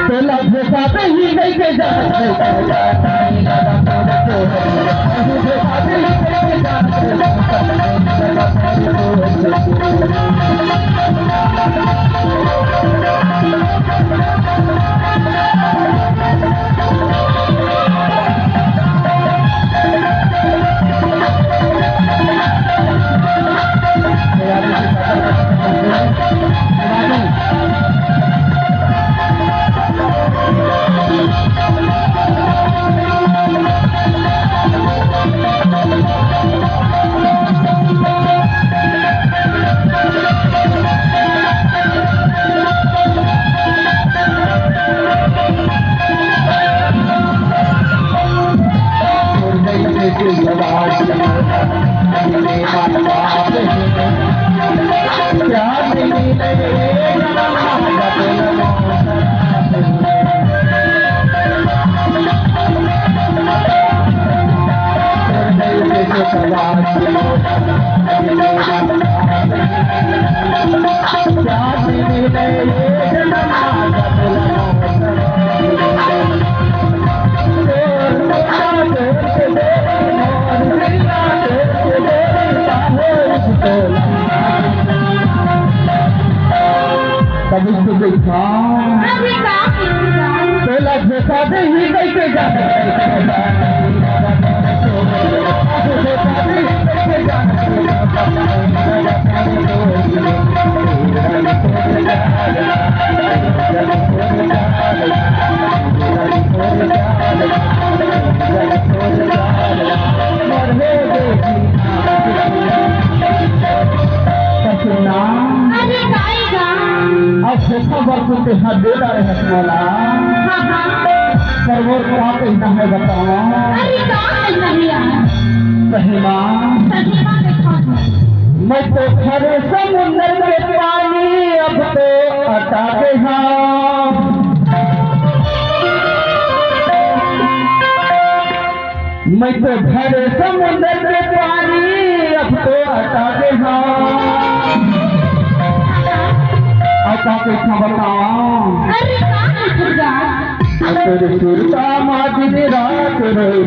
तो लफ्ज़ साथे ही नहीं के जाते कभी तो देखा तो लफ्ज़ साथे ही नहीं के जाते के हाथ दे रहे हैं मौला पर वो क्या कहना है बताओ सहीमा मैं तो खरे समुंदर के पानी अब तो हटा के मैं तो खरे समुंदर के पानी अब तो हटा के के बताओ तेरे सुरता माँ दिन रात रोई